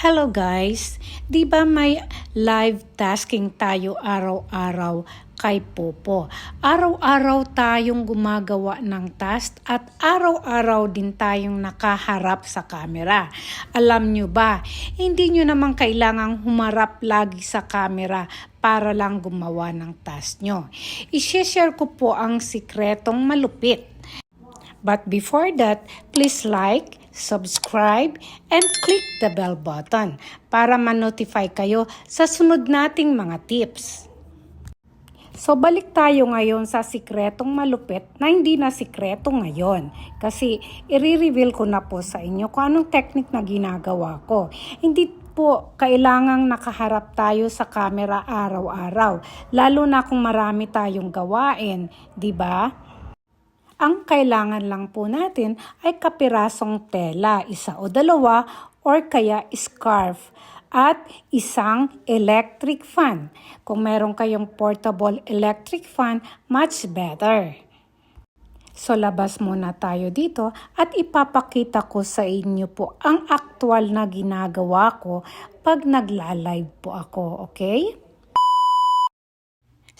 Hello guys! Di ba may live tasking tayo araw-araw kay Popo? Araw-araw tayong gumagawa ng task at araw-araw din tayong nakaharap sa camera. Alam nyo ba, hindi nyo naman kailangang humarap lagi sa camera para lang gumawa ng task nyo. I-share ko po ang sikretong malupit. But before that, please like, subscribe, and click the bell button para ma-notify kayo sa sunod nating mga tips. So balik tayo ngayon sa sikretong malupit na hindi na sikreto ngayon kasi i-reveal ko na po sa inyo kung anong technique na ginagawa ko. Hindi po kailangang nakaharap tayo sa camera araw-araw, lalo na kung marami tayong gawain, di ba? Ang kailangan lang po natin ay kapirasong tela, isa o dalawa or kaya scarf at isang electric fan. Kung meron kayong portable electric fan, much better. So labas muna tayo dito at ipapakita ko sa inyo po ang aktual na ginagawa ko pag nagla-live po ako, okay?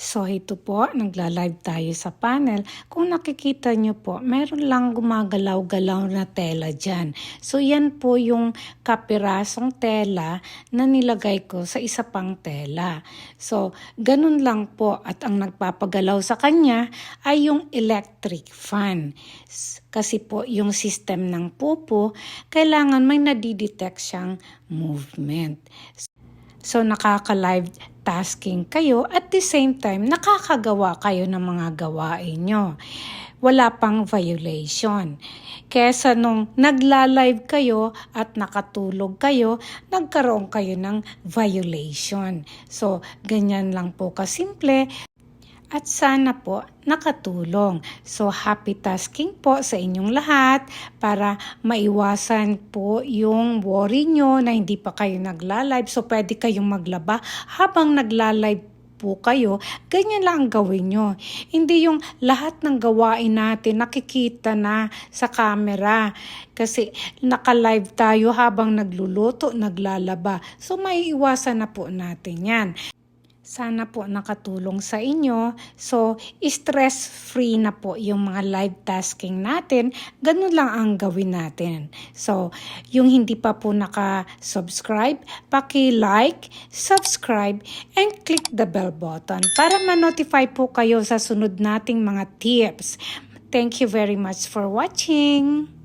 So ito po, nagla-live tayo sa panel. Kung nakikita nyo po, meron lang gumagalaw-galaw na tela dyan. So yan po yung kapirasong tela na nilagay ko sa isa pang tela. So ganun lang po at ang nagpapagalaw sa kanya ay yung electric fan. Kasi po yung system ng Popo, kailangan may nadidetect siyang movement. So nakaka-live tasking kayo at the same time nakakagawa kayo ng mga gawain nyo. Wala pang violation. Kesa nung nagla-live kayo at nakatulog kayo, nagkaroon kayo ng violation. So ganyan lang po kasimple. At sana po nakatulong. So happy tasking po sa inyong lahat para maiwasan po yung worry nyo na hindi pa kayo nagla-live. So pwede kayong maglaba habang nagla-live po kayo. Ganyan lang ang gawin nyo. Hindi yung lahat ng gawain natin nakikita na sa camera. Kasi naka-live tayo habang nagluluto, naglalaba. So maiiwasan na po natin yan. Sana po nakatulong sa inyo. So, stress-free na po yung mga live tasking natin. Ganun lang ang gawin natin. So, yung hindi pa po naka-subscribe, paki-like, subscribe, and click the bell button para ma-notify po kayo sa sunod nating mga tips. Thank you very much for watching.